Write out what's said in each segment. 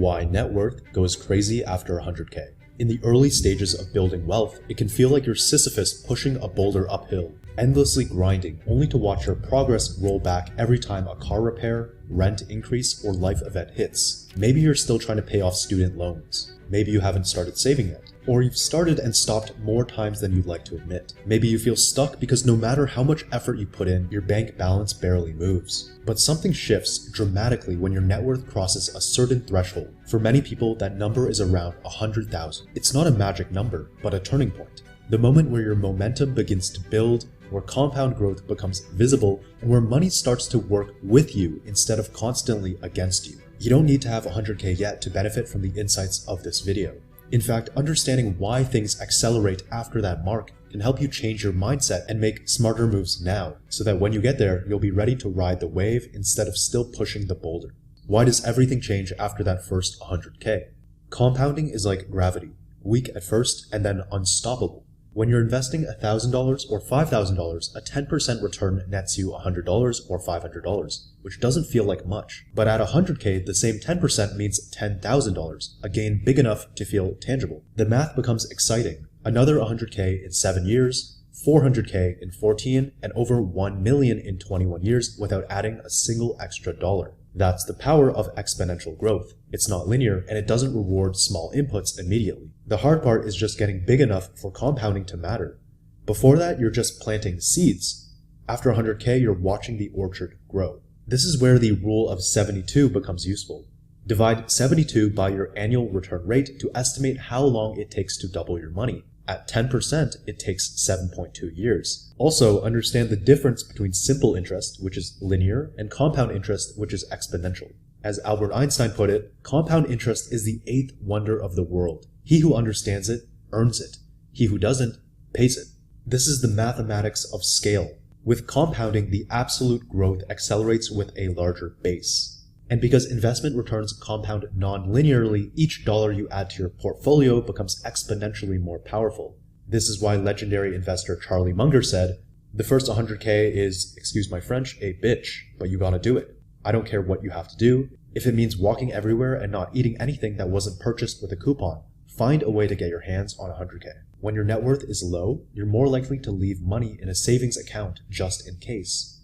Why net worth goes crazy after 100K. In the early stages of building wealth, it can feel like you're Sisyphus pushing a boulder uphill, endlessly grinding, only to watch your progress roll back every time a car repair, rent increase, or life event hits. Maybe you're still trying to pay off student loans. Maybe you haven't started saving yet. Or you've started and stopped more times than you'd like to admit. Maybe you feel stuck because no matter how much effort you put in, your bank balance barely moves. But something shifts dramatically when your net worth crosses a certain threshold. For many people, that number is around 100,000. It's not a magic number, but a turning point. The moment where your momentum begins to build, where compound growth becomes visible, and where money starts to work with you instead of constantly against you. You don't need to have 100K yet to benefit from the insights of this video. In fact, understanding why things accelerate after that mark can help you change your mindset and make smarter moves now, so that when you get there, you'll be ready to ride the wave instead of still pushing the boulder. Why does everything change after that first 100K? Compounding is like gravity, weak at first and then unstoppable. When you're investing $1,000 or $5,000, a 10% return nets you $100 or $500, which doesn't feel like much. But at 100K, the same 10% means $10,000, a gain big enough to feel tangible. The math becomes exciting. Another 100K in 7 years, 400K in 14, and over 1 million in 21 years without adding a single extra dollar. That's the power of exponential growth. It's not linear, and it doesn't reward small inputs immediately. The hard part is just getting big enough for compounding to matter. Before that, you're just planting seeds. After 100K, you're watching the orchard grow. This is where the rule of 72 becomes useful. Divide 72 by your annual return rate to estimate how long it takes to double your money. At 10%, it takes 7.2 years. Also, understand the difference between simple interest, which is linear, and compound interest, which is exponential. As Albert Einstein put it, compound interest is the 8th wonder of the world. He who understands it, earns it. He who doesn't, pays it. This is the mathematics of scale. With compounding, the absolute growth accelerates with a larger base. And because investment returns compound non-linearly, each dollar you add to your portfolio becomes exponentially more powerful. This is why legendary investor Charlie Munger said, "The first 100K is, excuse my French, a bitch, but you gotta do it. I don't care what you have to do. If it means walking everywhere and not eating anything that wasn't purchased with a coupon, find a way to get your hands on 100K. When your net worth is low, you're more likely to leave money in a savings account just in case.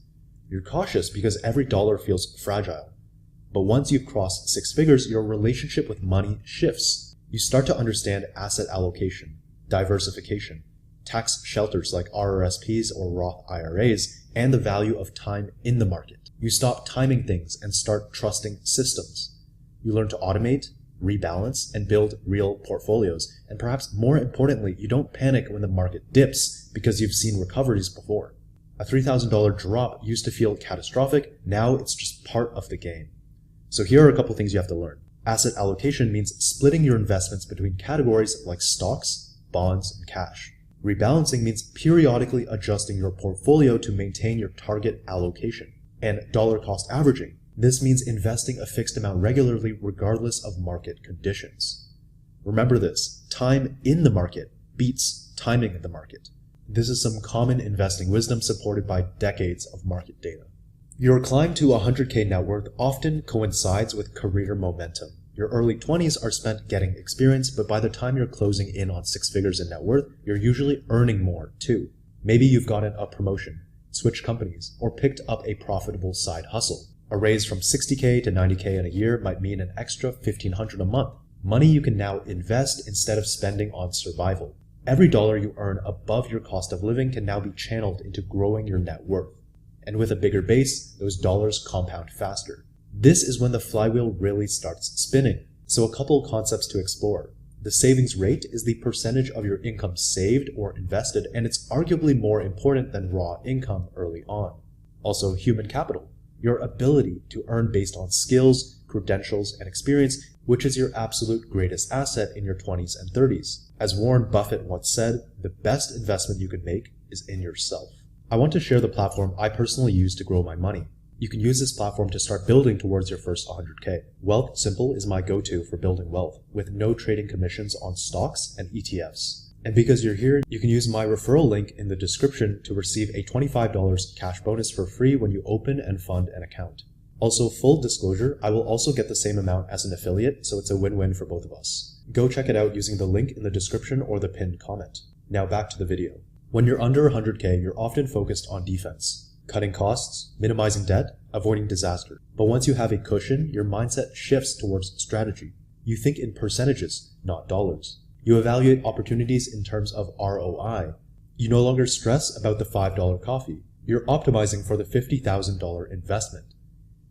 You're cautious because every dollar feels fragile. But once you've crossed 6 figures, your relationship with money shifts. You start to understand asset allocation, diversification, tax shelters like RRSPs or Roth IRAs, and the value of time in the market. You stop timing things and start trusting systems. You learn to automate, rebalance, and build real portfolios. And perhaps more importantly, you don't panic when the market dips because you've seen recoveries before. A $3,000 drop used to feel catastrophic. Now it's just part of the game. So here are a couple things you have to learn. Asset allocation means splitting your investments between categories like stocks, bonds, and cash. Rebalancing means periodically adjusting your portfolio to maintain your target allocation. And dollar cost averaging. This means investing a fixed amount regularly regardless of market conditions. Remember this, time in the market beats timing in the market. This is some common investing wisdom supported by decades of market data. Your climb to 100K net worth often coincides with career momentum. Your early 20s are spent getting experience, but by the time you're closing in on 6 figures in net worth, you're usually earning more too. Maybe you've gotten a promotion, switched companies, or picked up a profitable side hustle. A raise from 60K to 90K in a year might mean an extra $1,500 a month. Money you can now invest instead of spending on survival. Every dollar you earn above your cost of living can now be channeled into growing your net worth. And with a bigger base, those dollars compound faster. This is when the flywheel really starts spinning. So a couple concepts to explore. The savings rate is the percentage of your income saved or invested, and it's arguably more important than raw income early on. Also, human capital, your ability to earn based on skills, credentials, and experience, which is your absolute greatest asset in your 20s and 30s. As Warren Buffett once said, the best investment you can make is in yourself. I want to share the platform I personally use to grow my money. You can use this platform to start building towards your first 100K. Wealth Simple is my go-to for building wealth, with no trading commissions on stocks and ETFs. And because you're here, you can use my referral link in the description to receive a $25 cash bonus for free when you open and fund an account. Also, full disclosure, I will also get the same amount as an affiliate, so it's a win-win for both of us. Go check it out using the link in the description or the pinned comment. Now back to the video. When you're under 100K, you're often focused on defense, cutting costs, minimizing debt, avoiding disaster. But once you have a cushion, your mindset shifts towards strategy. You think in percentages, not dollars. You evaluate opportunities in terms of ROI. You no longer stress about the $5 coffee. You're optimizing for the $50,000 investment.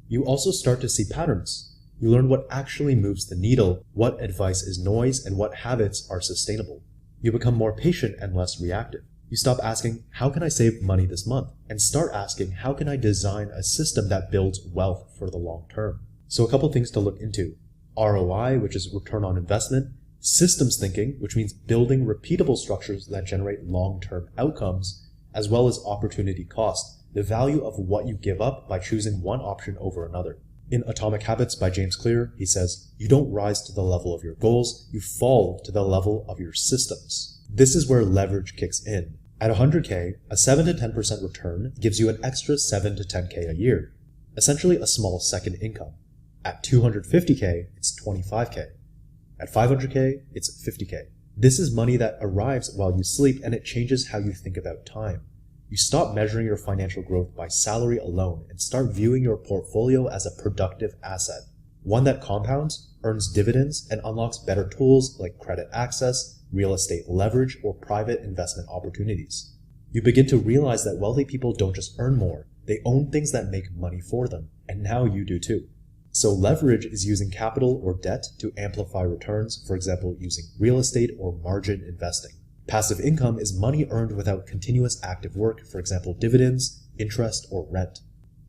You also start to see patterns. You learn what actually moves the needle, what advice is noise, and what habits are sustainable. You become more patient and less reactive. You stop asking, how can I save money this month? And start asking, how can I design a system that builds wealth for the long term? So a couple things to look into. ROI, which is return on investment. Systems thinking, which means building repeatable structures that generate long-term outcomes, as well as opportunity cost, the value of what you give up by choosing one option over another. In Atomic Habits by James Clear, he says, you don't rise to the level of your goals, you fall to the level of your systems. This is where leverage kicks in. At 100K, a 7 to 10% return gives you an extra 7 to 10K a year, essentially a small second income. At 250K, it's 25K. At 500K, it's 50K. This is money that arrives while you sleep, and it changes how you think about time. You stop measuring your financial growth by salary alone and start viewing your portfolio as a productive asset, one that compounds, earns dividends, and unlocks better tools like credit access, real estate leverage, or private investment opportunities. You begin to realize that wealthy people don't just earn more, they own things that make money for them, and now you do too. So leverage is using capital or debt to amplify returns, for example, using real estate or margin investing. Passive income is money earned without continuous active work, for example, dividends, interest, or rent.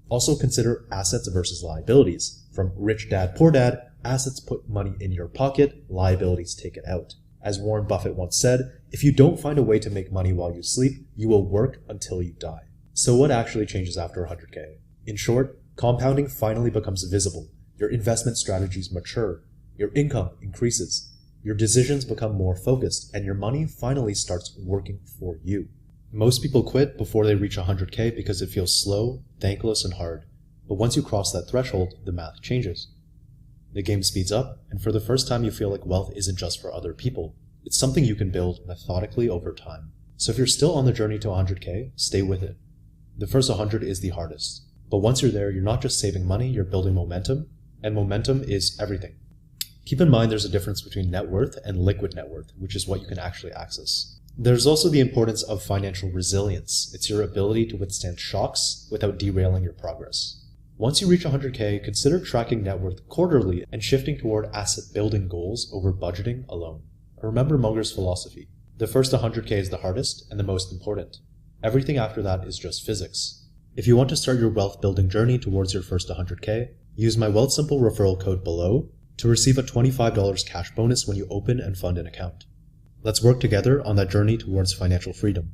Also consider assets versus liabilities. From Rich Dad, Poor Dad, assets put money in your pocket, liabilities take it out. As Warren Buffett once said, if you don't find a way to make money while you sleep, you will work until you die. So what actually changes after 100K? In short, compounding finally becomes visible. Your investment strategies mature. Your income increases. Your decisions become more focused, and your money finally starts working for you. Most people quit before they reach 100K because it feels slow, thankless, and hard. But once you cross that threshold, the math changes. The game speeds up, and for the first time you feel like wealth isn't just for other people. It's something you can build methodically over time. So if you're still on the journey to 100K, stay with it. The first 100 is the hardest. But once you're there, you're not just saving money, you're building momentum, and momentum is everything. Keep in mind there's a difference between net worth and liquid net worth, which is what you can actually access. There's also the importance of financial resilience. It's your ability to withstand shocks without derailing your progress. Once you reach 100K, consider tracking net worth quarterly and shifting toward asset building goals over budgeting alone. Remember Munger's philosophy. The first 100K is the hardest and the most important. Everything after that is just physics. If you want to start your wealth building journey towards your first 100K, use my Wealthsimple referral code below to receive a $25 cash bonus when you open and fund an account. Let's work together on that journey towards financial freedom.